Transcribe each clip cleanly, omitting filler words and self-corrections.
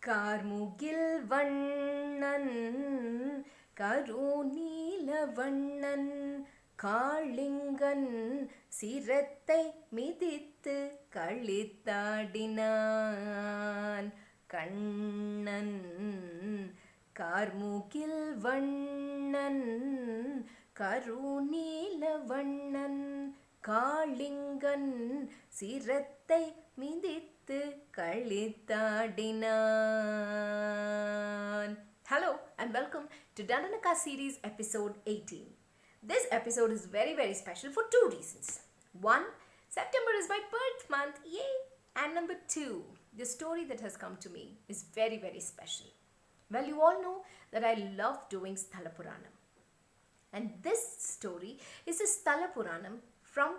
கார்முகில் வண்ணன் கருநீல வண்ணன் காளிங்கன் சிரத்தை மிதித்து களித்தாடினான் கண்ணன். கார்முகில் வண்ணன் கருநீல வண்ணன் காளிங்கன் சிரத்தை மிதித்து களித்தாடினான். Hello and welcome to Dandanaka series episode 18. This episode is very special for two reasons. One, September is my birth month, yay! And number two, the story that has come to me is very special. Well, you all know that I love doing Sthala Puranam. And this story is a Sthala Puranam from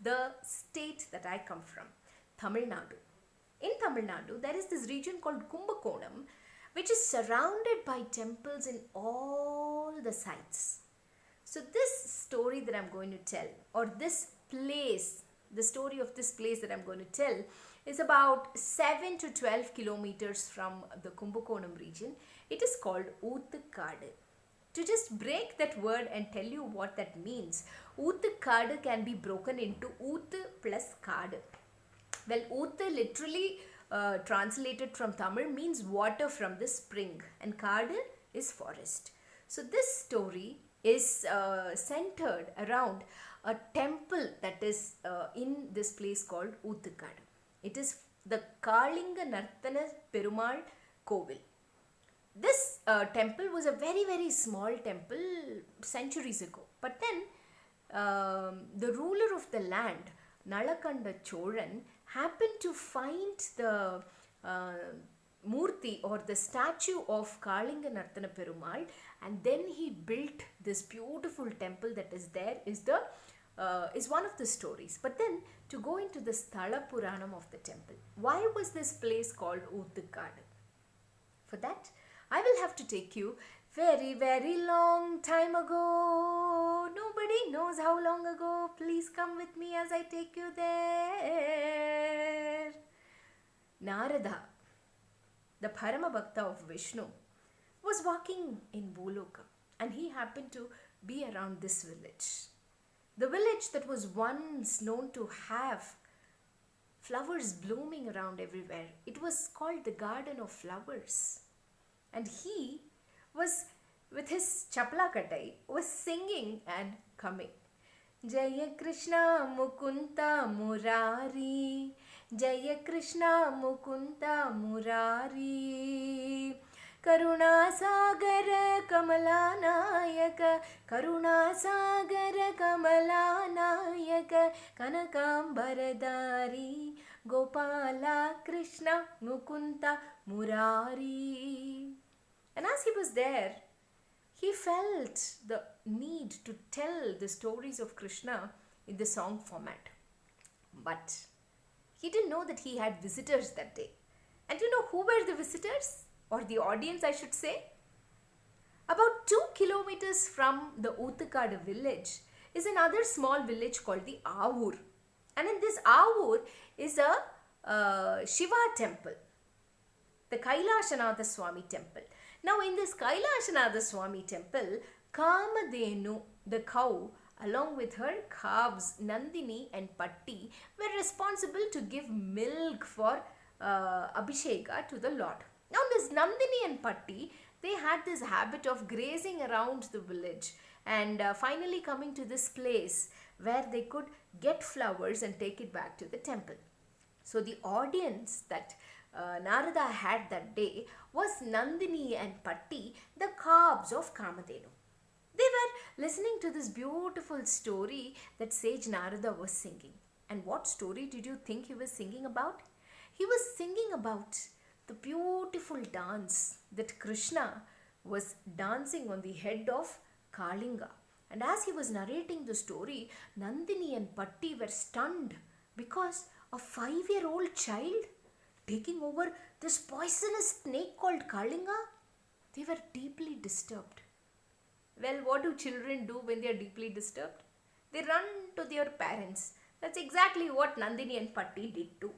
the state that I come from, Tamilnadu. In Tamilnadu, there is this region called Kumbakonam, which is surrounded by temples in all the sides. So this story that I'm going to tell, or this place, the story of this place that I'm going to tell, is about 7 to 12 kilometers from the Kumbakonam region. It is called Oothukadu. To just break that word and tell you what that means, Oothukadu can be broken into Oothu plus Kadu. Well, Oothu literally translated from Tamil means water from the spring, and Kadu is forest. So this story is centered around a temple that is in this place called Oothukadu. It is the Kalinga Nartana Perumal Kovil. This temple was a very small temple centuries ago. But then the ruler of the land, Nalakanda Cholan, happened to find the Murti or the statue of Kalinga Nartana Perumal, and then he built this beautiful temple that is there is one of the stories. But then to go into the Sthala Puranam of the temple, why was this place called Oothukadu? For that, I will have to take you very long time ago. Nobody knows how long ago. Please come with me as I take you there. Narada, the Parama Bhakta of Vishnu, was walking in Boloka, and he happened to be around this village. The village that was once known to have flowers blooming around everywhere. It was called the Garden of Flowers. And he was, with his chapla kattai, was singing and coming. Jaya Krishna Mukunda Murari, Jaya Krishna Mukunda Murari, Karuna Sagara Kamala Nayaka, Karuna Sagara Kamala Nayaka, Kanakambaradari, Gopala Krishna Mukunda Murari. And as he was there, he felt the need to tell the stories of Krishna in the song format. But he didn't know that he had visitors that day. And you know who were the visitors? Or the audience, I should say? About 2 kilometers from the Oothukadu village is another small village called the Auch. And in this Auch is a Shiva temple, the Kailashanatha Swami temple. Now in this Kailashanatha Swami temple, Kamadhenu, the cow, along with her calves Nandini and Patti, were responsible to give milk for Abhisheka to the Lord. Now this Nandini and Patti, they had this habit of grazing around the village and finally coming to this place where they could get flowers and take it back to the temple. So the audience that Narada had that day was Nandini and Patti, the calves of Kamadhenu. They were listening to this beautiful story that sage Narada was singing. And what story did you think he was singing about? He was singing about the beautiful dance that Krishna was dancing on the head of Kalinga. And as he was narrating the story, Nandini and Patti were stunned because a 5-year-old child taking over this poisonous snake called Kalinga. They were deeply disturbed. Well, what do children do when they are deeply disturbed? They run to their parents. That's exactly what Nandini and Patti did too.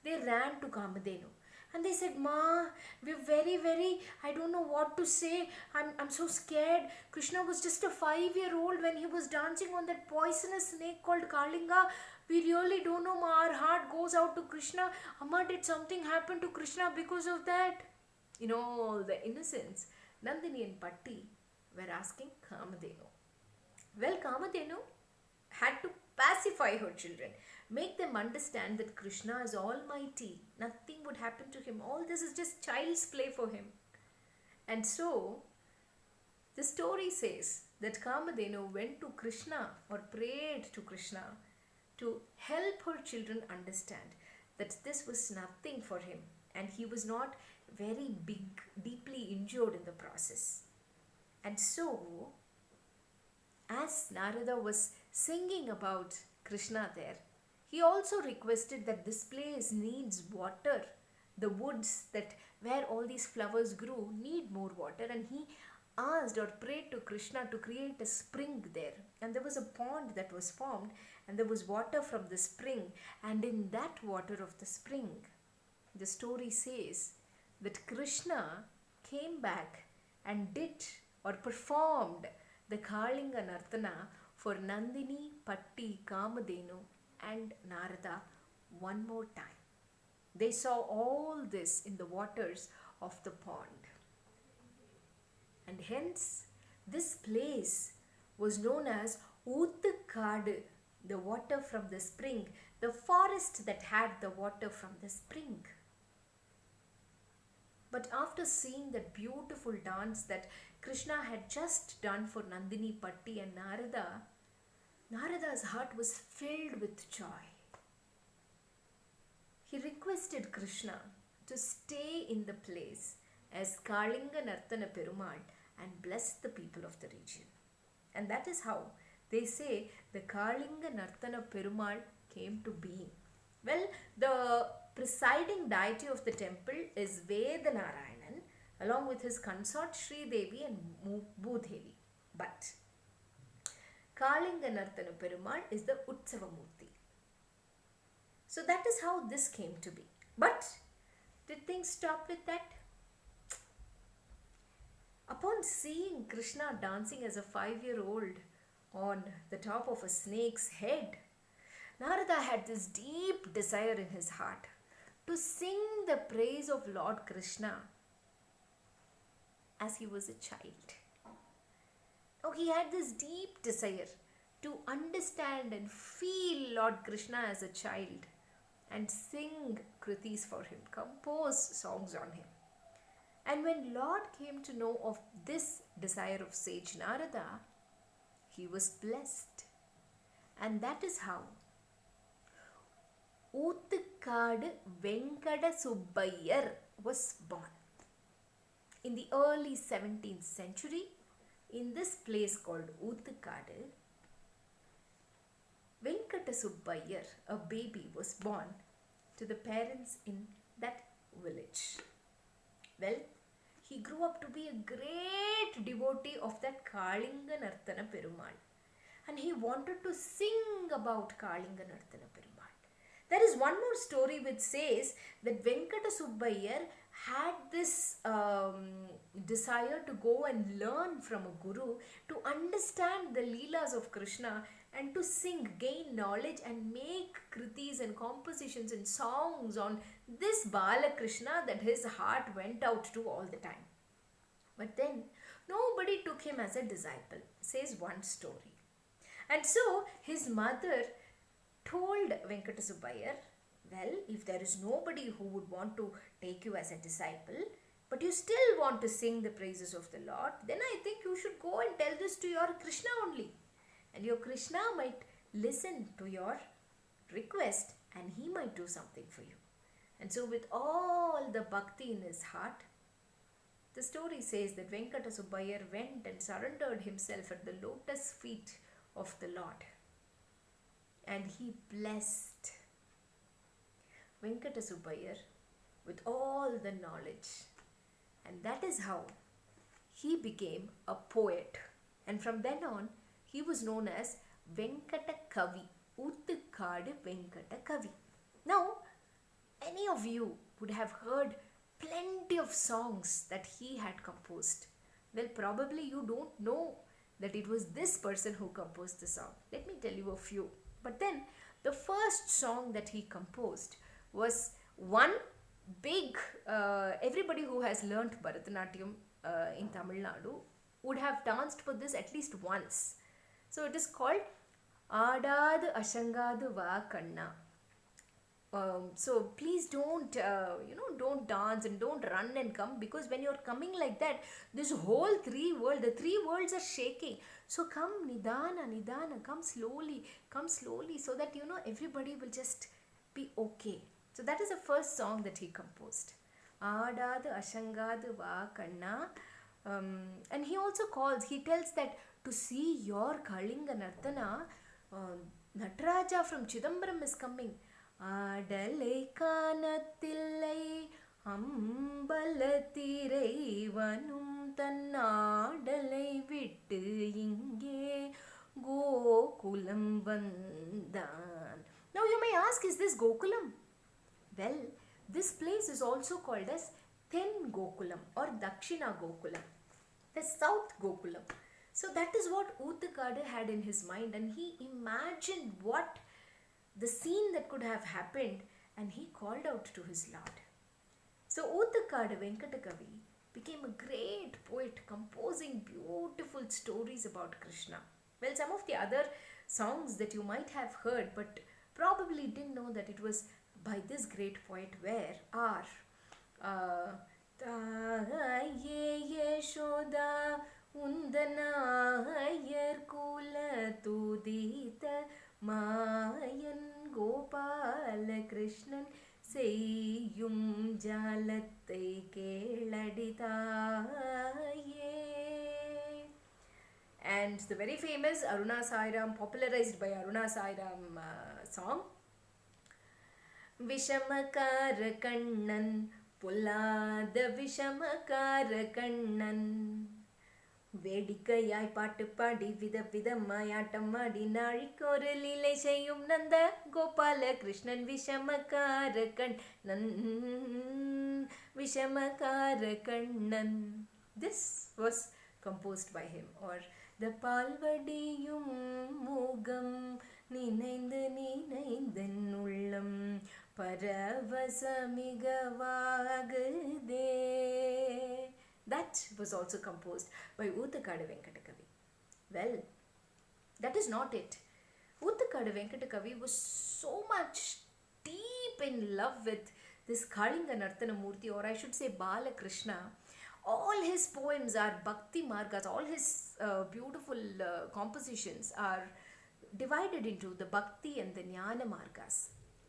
They ran to Kamadhenu And they said, Ma, we're very, I don't know what to say. I'm so scared. Krishna was just a 5-year-old when he was dancing on that poisonous snake called Kalinga. We really don't know, Ma. Our heart goes out to Krishna. Amma, did something happen to Krishna because of that? In all the innocence, Nandini and Patti were asking Kamadhenu. Well, Kamadhenu had to pacify her children, make them understand that Krishna is almighty, nothing would happen to him, all this is just child's play for him. And so, the story says that Kamadhenu went to Krishna or prayed to Krishna to help her children understand that this was nothing for him and he was not very big, deeply injured in the process. And so, as Narada was singing about Krishna there, he also requested that this place needs water. The woods that where all these flowers grew need more water, and he asked or prayed to Krishna to create a spring there. And there was a pond that was formed, and there was water from the spring, and in that water of the spring, the story says that Krishna came back and did or performed the Kalinga Nartana for Nandini, Patti, Kamadhenu and Narada one more time. They saw all this in the waters of the pond. And hence, this place was known as Oothukadu, the water from the spring, the forest that had the water from the spring. But after seeing that beautiful dance that Krishna had just done for Nandini, Patti and Narada, Narada's heart was filled with joy. He requested Krishna to stay in the place as Kalinga Nartana Perumal and bless the people of the region. And that is how they say the Kalinga Nartana Perumal came to being. Well, the presiding deity of the temple is Vedanarayanan along with his consort Sri Devi and Bhudevi. But Kalinga Nartana Perumal is the Utsavamurti. So that is how this came to be. But did things stop with that? Upon seeing Krishna dancing as a 5-year-old on the top of a snake's head, Narada had this deep desire in his heart to sing the praise of Lord Krishna as he was a child. Now he had this deep desire to understand and feel Lord Krishna as a child and sing kritis for him, compose songs on him. And when Lord came to know of this desire of sage Narada, he was blessed. And that is how Oothukadu Venkata Subbayar was born. In the early 17th century, in this place called Oothukadu, Venkata Subbayar, a baby, was born to the parents in that village. Well, he grew up to be a great devotee of that Kalinga Nartana Perumal. And he wanted to sing about Kalinga Nartana Perumal. There is one more story which says that Venkata Subbayar had this desire to go and learn from a guru to understand the leelas of Krishna and to sing, gain knowledge and make kritis and compositions and songs on this Balakrishna that his heart went out to all the time. But then nobody took him as a disciple, says one story. And so his mother told Venkata Subbayar, well, if there is nobody who would want to take you as a disciple, but you still want to sing the praises of the Lord, then I think you should go and tell this to your Krishna only. And your Krishna might listen to your request and he might do something for you. And so with all the bhakti in his heart, the story says that Venkata Subbayar went and surrendered himself at the lotus feet of the Lord. And he blessed Venkata Subbayar with all the knowledge. And that is how he became a poet. And from then on, he was known as Venkata Kavi, Oothukadu Venkata Kavi. Now, any of you would have heard plenty of songs that he had composed. Well, probably you don't know that it was this person who composed the song. Let me tell you a few. But then, the first song that he composed was one big, everybody who has learnt Bharatanatyam in Tamilnadu would have danced for this at least once. So it is called Adadu Ashangadu Va Kanna. So please don't don't dance and don't run and come, because when you're coming like that, this whole the three worlds are shaking. So come nidana, come slowly, so that everybody will just be okay. So that is the first song that he composed, Adadu Ashangadu Va Kanna. And he also tells that to see your Kalinga Nartana, Nataraja from Chidambaram is coming. ஆடலை காணத்தில்லை அம்பலத்திரைவனும் தன்னாடலை விட்டு இங்கே கோகுலம் வந்தான். Now you may ask, is this Gokulam? Well, this place is also called as Ten Gokulam or Dakshina Gokulam, the South Gokulam. So that is what Oothukadu had in his mind, and he imagined what the scene that could have happened, and he called out to his Lord. So Oothukadu Venkatakavi became a great poet, composing beautiful stories about Krishna. Well, some of the other songs that you might have heard but probably didn't know that it was by this great poet are Taye Yeshoda Undanayar Kula Tudita Mayan Gopala Krishnan Seyyum Jalathai Keladithaye. And the very famous Aruna Sairam, popularized by Aruna Sairam song, Vishamakara Kannan Pullada Vishamakara Kannan, வேடிக்கையாய் பாட்டு பாடி விதமாய் ஆட்டமாடி நாழிக்கொரு லீலை செய்யும் நந்த Gopala Krishnan Vishamakkara Kannan. This was composed by him. Or the பால்வடியும் மூகம் நினைந்தன் உள்ளம் பரவசமிகவாகுதே. That was also composed by Oothukadu Venkatakavi. Well, that is not it. Oothukadu Venkatakavi was so much deep in love with this Kalinga Nartana Murti, or I should say Balakrishna. All his poems are Bhakti Margas, all his beautiful compositions are divided into the Bhakti and the Jnana Margas.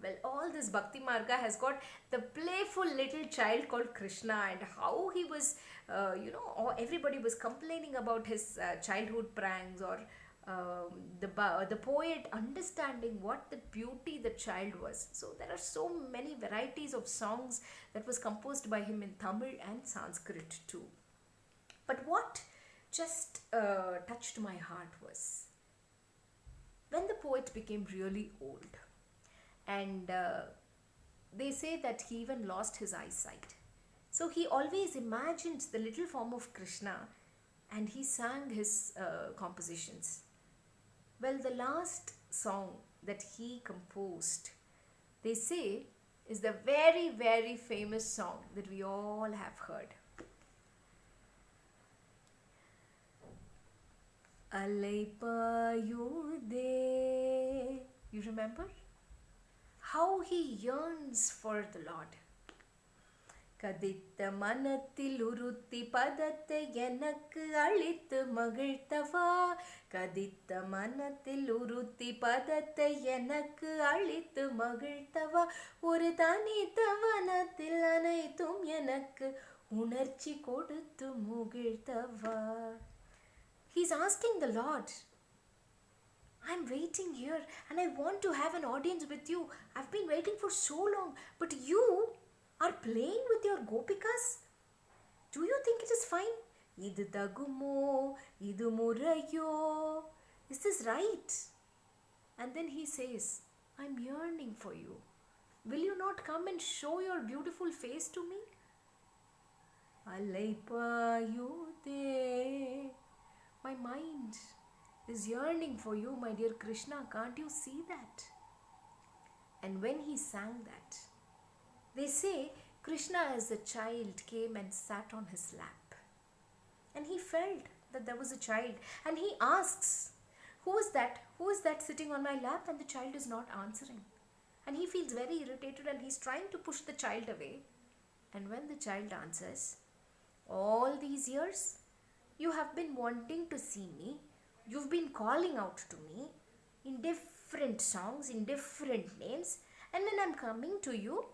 Well, all this Bhakti Marga has got the playful little child called Krishna, and how he was, everybody was complaining about his childhood pranks, or the poet understanding what the beauty the child was. So there are so many varieties of songs that was composed by him in Tamil and Sanskrit too. But what just touched my heart was when the poet became really old. And they say that he even lost his eyesight. So he always imagined the little form of Krishna, and he sang his compositions. Well, the last song that he composed, they say, is the very, very famous song that we all have heard. Alaipayude. You remember? How he yearns for the Lord. Kaditha manathil uruthi padathe enakku alithu magilthava. Kaditha manathil uruthi padathe enakku alithu magilthava. Oru thanitha manathil anaithum enakku unarchi koduthu mugilthava. He's asking the Lord, I'm waiting here and I want to have an audience with you. I've been waiting for so long, but you are playing with your gopikas. Do you think it is fine? Idu tagumo, idu murayo. Is this right? And then he says, I'm yearning for you. Will you not come and show your beautiful face to me? Alaipayude. My mind is yearning for you, my dear Krishna. Can't you see that? And when he sang that, they say Krishna as a child came and sat on his lap. And he felt that there was a child. And he asks, who is that? Who is that sitting on my lap? And the child is not answering. And he feels very irritated and he's trying to push the child away. And when the child answers, all these years, you have been wanting to see me. You've been calling out to me in different songs, in different names. And when I'm coming to you,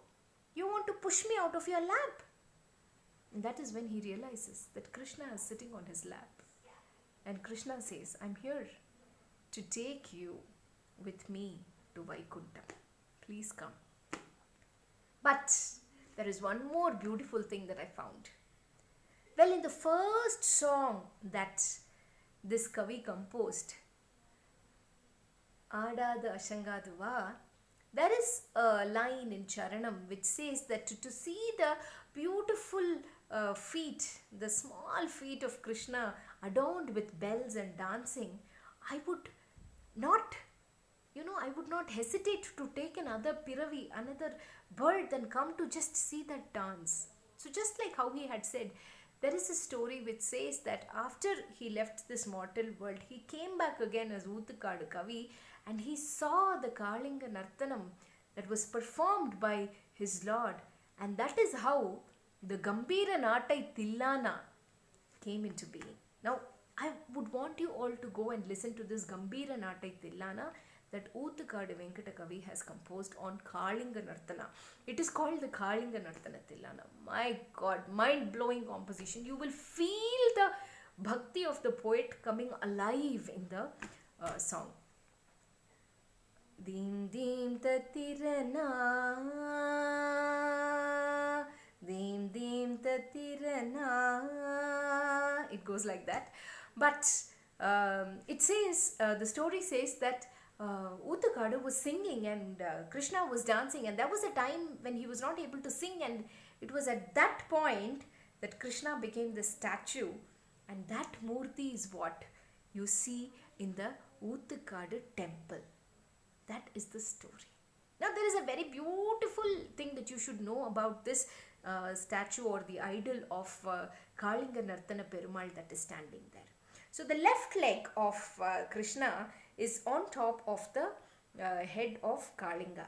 you want to push me out of your lap. And that is when he realizes that Krishna is sitting on his lap. And Krishna says, I'm here to take you with me to Vaikuntha. Please come. But there is one more beautiful thing that I found. Well, in the first song that this Kavi composed, Adada Ashangaduva, there is a line in Charanam which says that to see the beautiful feet, the small feet of Krishna adorned with bells and dancing, I would not hesitate to take another piravi, another bird, and come to just see that dance. So just like how he had said, there is a story which says that after he left this mortal world, he came back again as Oothukadu Kavi and he saw the Kalinga Nartanam that was performed by his Lord. And that is how the Gambira Natai Tillana came into being. Now, I would want you all to go and listen to this Gambira Natai Tillana that Oothukadu Venkata Kavi has composed on Kalinga Nartana. It is called the Kalinga Nartana Tillana. My God, mind-blowing composition. You will feel the bhakti of the poet coming alive in the song. Dim dim tatirana, dim dim tatirana. It goes like that. But it says, the story says that Oothukadu was singing and Krishna was dancing, and there was a time when he was not able to sing, and it was at that point that Krishna became the statue, and that murti is what you see in the Oothukadu temple. That is the story. Now there is a very beautiful thing that you should know about this statue or the idol of Kalinga Nartana Perumal that is standing there. So the left leg of Krishna is on top of the head of Kalinga.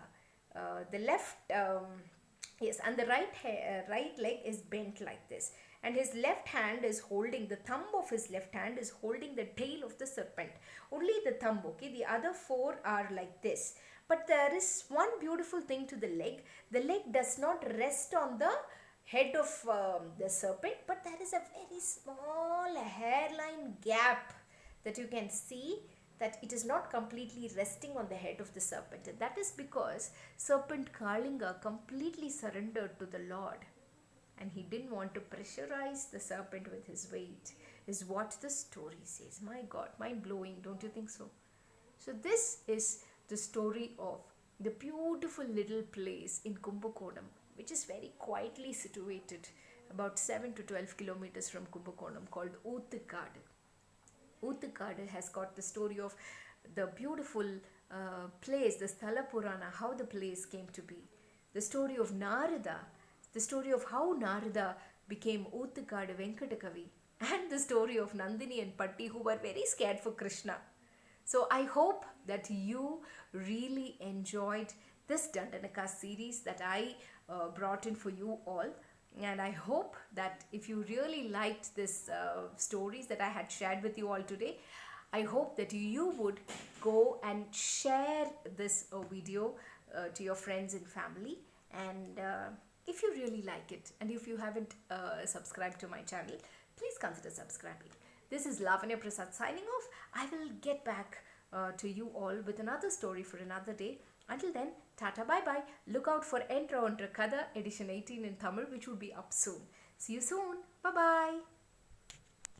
The left, and the right leg is bent like this. And his left hand is holding, the thumb of his left hand is holding the tail of the serpent. Only the thumb, okay? The other four are like this. But there is one beautiful thing to the leg. The leg does not rest on the head of the serpent, but there is a very small hairline gap that you can see, that it is not completely resting on the head of the serpent. And that is because serpent Kalinga completely surrendered to the Lord. And he didn't want to pressurize the serpent with his weight, is what the story says. My God, mind-blowing, don't you think so? So this is the story of the beautiful little place in Kumbakonam, which is very quietly situated about 7 to 12 kilometers from Kumbakonam, called Oothukadu. Oothukadu has got the story of the beautiful place, the Sthala Purana, how the place came to be. The story of Narada, the story of how Narada became Oothukadu Venkata Kavi, and the story of Nandini and Patti, who were very scared for Krishna. So I hope that you really enjoyed this Dandanaka series that I brought in for you all. And I hope that if you really liked this stories that I had shared with you all today, I hope that you would go and share this video to your friends and family. And if you really like it, and if you haven't subscribed to my channel, please consider subscribing. This is Lavanya Prasad signing off. I will get back to you all with another story for another day. Until then, tata bye bye. Look out for Entra Ontra Kada edition 18 in Tamil, which will be up soon. See you soon. Bye bye.